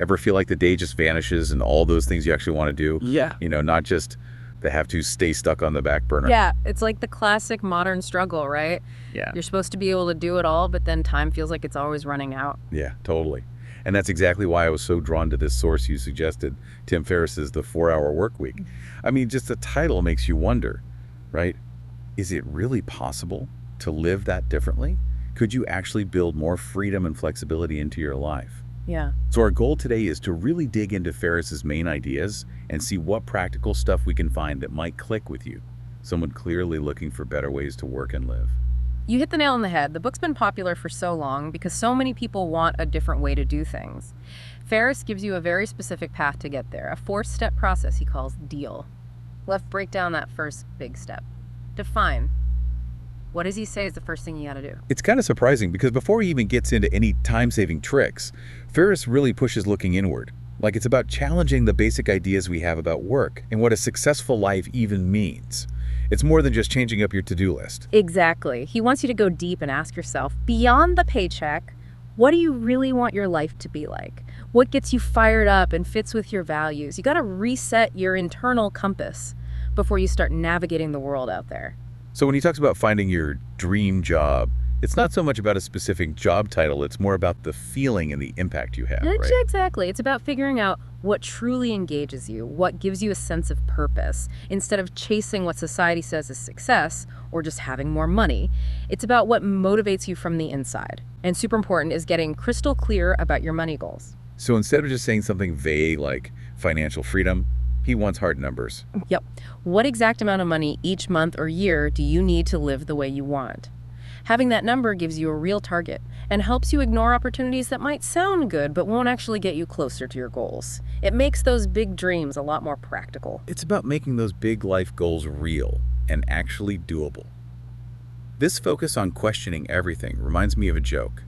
Ever feel like the day just vanishes and all those things you actually want to do? Yeah. Not just they have to stay stuck on the back burner. Yeah, it's like the classic modern struggle, right? Yeah. You're supposed to be able to do it all, but then time feels like it's always running out. Yeah, totally. And that's exactly why I was so drawn to this source you suggested, Tim Ferriss's The 4-Hour Workweek. I mean, just the title makes you wonder, right? Is it really possible to live that differently? Could you actually build more freedom and flexibility into your life? Yeah. So our goal today is to really dig into Ferriss's main ideas and see what practical stuff we can find that might click with you, someone clearly looking for better ways to work and live. You hit the nail on the head. The book's been popular for so long because so many people want a different way to do things. Ferriss gives you a very specific path to get there, a 4-step process he calls DEAL. Let's break down that first big step. Define. What does he say is the first thing you gotta do? It's kind of surprising because before he even gets into any time-saving tricks, Ferriss really pushes looking inward. Like it's about challenging the basic ideas we have about work and what a successful life even means. It's more than just changing up your to-do list. Exactly. He wants you to go deep and ask yourself, beyond the paycheck, what do you really want your life to be like? What gets you fired up and fits with your values? You gotta reset your internal compass before you start navigating the world out there. So when he talks about finding your dream job, it's not so much about a specific job title, it's more about the feeling and the impact you have, right? Exactly. It's about figuring out what truly engages you, what gives you a sense of purpose, instead of chasing what society says is success or just having more money. It's about what motivates you from the inside. And super important is getting crystal clear about your money goals. So instead of just saying something vague like financial freedom, he wants hard numbers. Yep. What exact amount of money each month or year do you need to live the way you want? Having that number gives you a real target and helps you ignore opportunities that might sound good but won't actually get you closer to your goals. It makes those big dreams a lot more practical. It's about making those big life goals real and actually doable. This focus on questioning everything reminds me of a joke.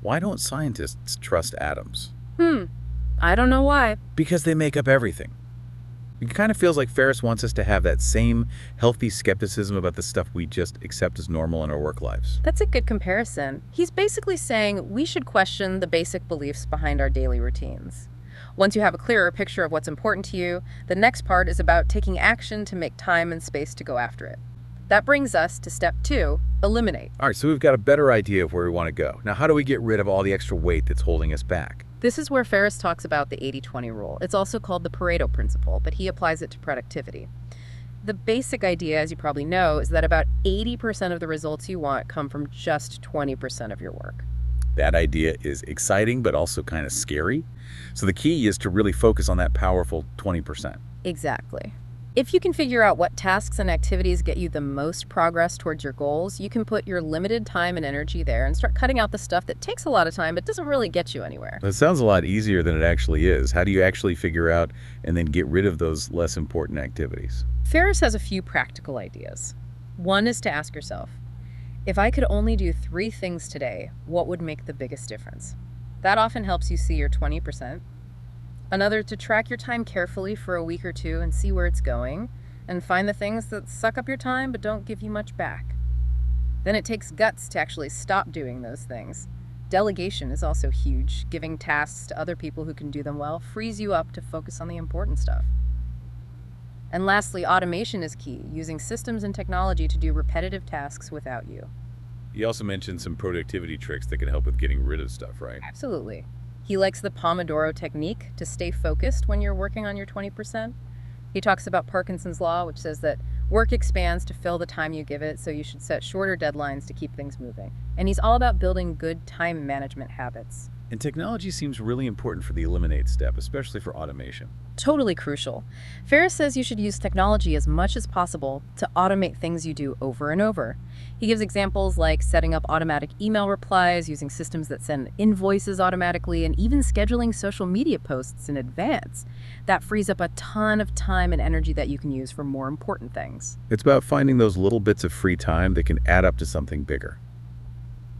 Why don't scientists trust atoms? I don't know why. Because they make up everything. It kind of feels like Ferriss wants us to have that same healthy skepticism about the stuff we just accept as normal in our work lives. That's a good comparison. He's basically saying we should question the basic beliefs behind our daily routines. Once you have a clearer picture of what's important to you, the next part is about taking action to make time and space to go after it. That brings us to step 2, eliminate. All right, so we've got a better idea of where we want to go. Now, how do we get rid of all the extra weight that's holding us back? This is where Ferriss talks about the 80-20 rule. It's also called the Pareto principle, but he applies it to productivity. The basic idea, as you probably know, is that about 80% of the results you want come from just 20% of your work. That idea is exciting, but also kind of scary. So the key is to really focus on that powerful 20%. Exactly. If you can figure out what tasks and activities get you the most progress towards your goals, you can put your limited time and energy there and start cutting out the stuff that takes a lot of time but doesn't really get you anywhere. That sounds a lot easier than it actually is. How do you actually figure out and then get rid of those less important activities? Ferriss has a few practical ideas. One is to ask yourself, if I could only do 3 things today, what would make the biggest difference? That often helps you see your 20%. Another, to track your time carefully for a week or 2 and see where it's going, and find the things that suck up your time but don't give you much back. Then it takes guts to actually stop doing those things. Delegation is also huge. Giving tasks to other people who can do them well frees you up to focus on the important stuff. And lastly, automation is key, using systems and technology to do repetitive tasks without you. You also mentioned some productivity tricks that can help with getting rid of stuff, right? Absolutely. He likes the Pomodoro technique to stay focused when you're working on your 20%. He talks about Parkinson's law, which says that work expands to fill the time you give it, so you should set shorter deadlines to keep things moving. And he's all about building good time management habits. And technology seems really important for the eliminate step, especially for automation. Totally crucial. Ferriss says you should use technology as much as possible to automate things you do over and over. He gives examples like setting up automatic email replies, using systems that send invoices automatically, and even scheduling social media posts in advance. That frees up a ton of time and energy that you can use for more important things. It's about finding those little bits of free time that can add up to something bigger.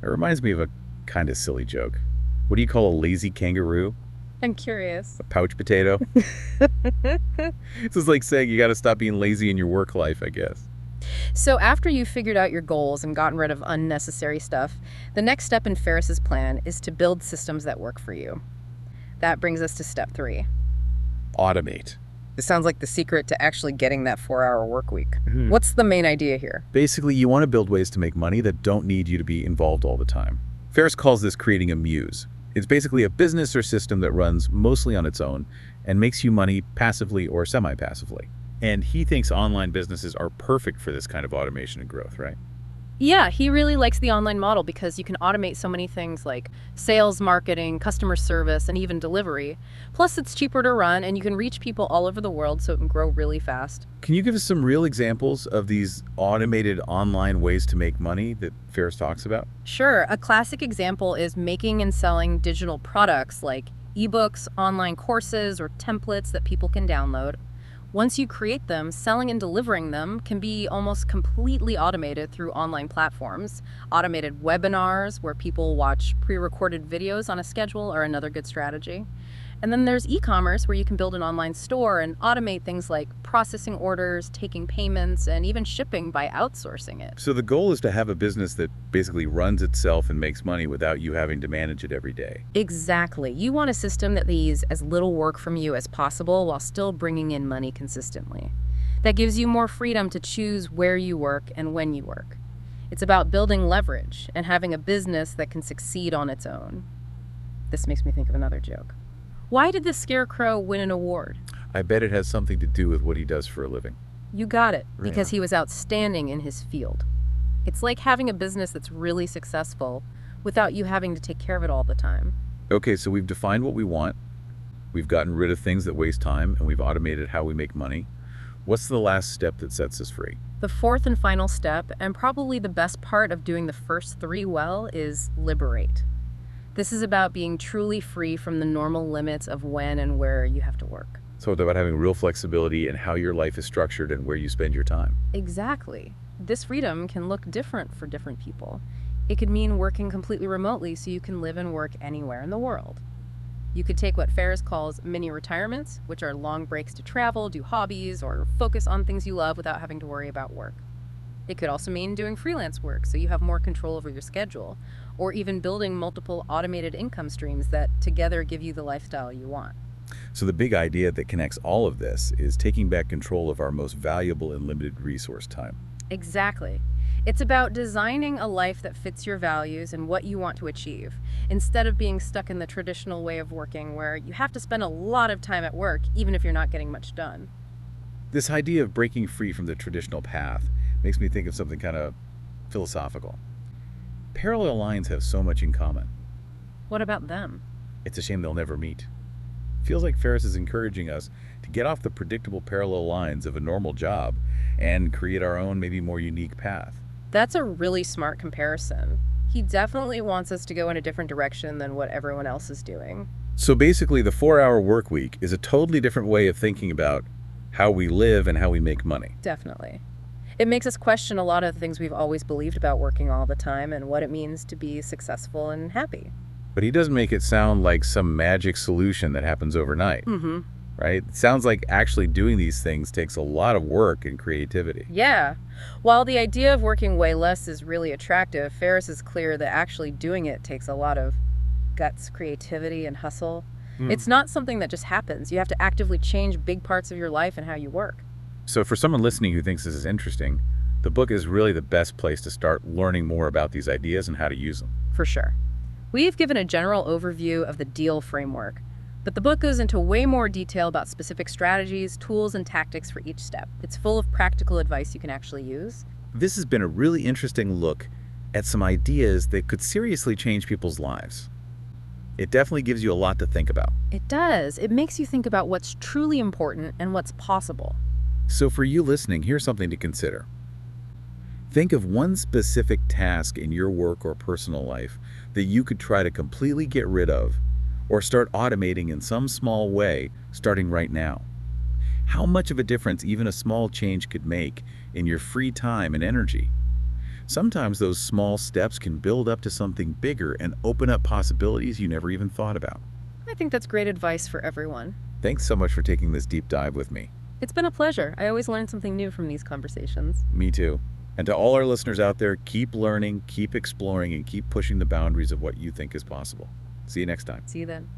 It reminds me of a kind of silly joke. What do you call a lazy kangaroo? I'm curious. A pouch potato? This is like saying you got to stop being lazy in your work life, I guess. So after you've figured out your goals and gotten rid of unnecessary stuff, the next step in Ferriss's plan is to build systems that work for you. That brings us to step 3. Automate. This sounds like the secret to actually getting that 4-hour work week. Mhm. What's the main idea here? Basically, you want to build ways to make money that don't need you to be involved all the time. Ferriss calls this creating a muse. It's basically a business or system that runs mostly on its own and makes you money passively or semi-passively. And he thinks online businesses are perfect for this kind of automation and growth, right? Yeah, he really likes the online model because you can automate so many things like sales, marketing, customer service, and even delivery. Plus, it's cheaper to run and you can reach people all over the world so it can grow really fast. Can you give us some real examples of these automated online ways to make money that Ferriss talks about? Sure, a classic example is making and selling digital products like ebooks, online courses, or templates that people can download. Once you create them, selling and delivering them can be almost completely automated through online platforms. Automated webinars where people watch pre-recorded videos on a schedule are another good strategy. And then there's e-commerce where you can build an online store and automate things like processing orders, taking payments, and even shipping by outsourcing it. So the goal is to have a business that basically runs itself and makes money without you having to manage it every day. Exactly. You want a system that leaves as little work from you as possible while still bringing in money consistently. That gives you more freedom to choose where you work and when you work. It's about building leverage and having a business that can succeed on its own. This makes me think of another joke. Why did the Scarecrow win an award? I bet it has something to do with what he does for a living. You got it, Right. because he was outstanding in his field. It's like having a business that's really successful without you having to take care of it all the time. Okay, so we've defined what we want. We've gotten rid of things that waste time, and we've automated how we make money. What's the last step that sets us free? The fourth and final step, and probably the best part of doing the first 3 well, is liberate. This is about being truly free from the normal limits of when and where you have to work. So it's about having real flexibility in how your life is structured and where you spend your time. Exactly. This freedom can look different for different people. It could mean working completely remotely so you can live and work anywhere in the world. You could take what Ferriss calls mini retirements, which are long breaks to travel, do hobbies, or focus on things you love without having to worry about work. It could also mean doing freelance work so you have more control over your schedule, or even building multiple automated income streams that together give you the lifestyle you want. So the big idea that connects all of this is taking back control of our most valuable and limited resource, time. Exactly. It's about designing a life that fits your values and what you want to achieve, instead of being stuck in the traditional way of working where you have to spend a lot of time at work even if you're not getting much done. This idea of breaking free from the traditional path makes me think of something kind of philosophical. Parallel lines have so much in common. What about them? It's a shame they'll never meet. Feels like Ferriss is encouraging us to get off the predictable parallel lines of a normal job and create our own, maybe more unique path. That's a really smart comparison. He definitely wants us to go in a different direction than what everyone else is doing. So basically, the 4-hour work week is a totally different way of thinking about how we live and how we make money. Definitely. It makes us question a lot of the things we've always believed about working all the time and what it means to be successful and happy. But he doesn't make it sound like some magic solution that happens overnight, right? It sounds like actually doing these things takes a lot of work and creativity. Yeah. While the idea of working way less is really attractive, Ferriss is clear that actually doing it takes a lot of guts, creativity, and hustle. It's not something that just happens. You have to actively change big parts of your life and how you work. So for someone listening who thinks this is interesting, the book is really the best place to start learning more about these ideas and how to use them. For sure. We've given a general overview of the DEAL framework, but the book goes into way more detail about specific strategies, tools, and tactics for each step. It's full of practical advice you can actually use. This has been a really interesting look at some ideas that could seriously change people's lives. It definitely gives you a lot to think about. It does. It makes you think about what's truly important and what's possible. So for you listening, here's something to consider. Think of one specific task in your work or personal life that you could try to completely get rid of or start automating in some small way starting right now. How much of a difference even a small change could make in your free time and energy? Sometimes those small steps can build up to something bigger and open up possibilities you never even thought about. I think that's great advice for everyone. Thanks so much for taking this deep dive with me. It's been a pleasure. I always learn something new from these conversations. Me too. And to all our listeners out there, keep learning, keep exploring, and keep pushing the boundaries of what you think is possible. See you next time. See you then.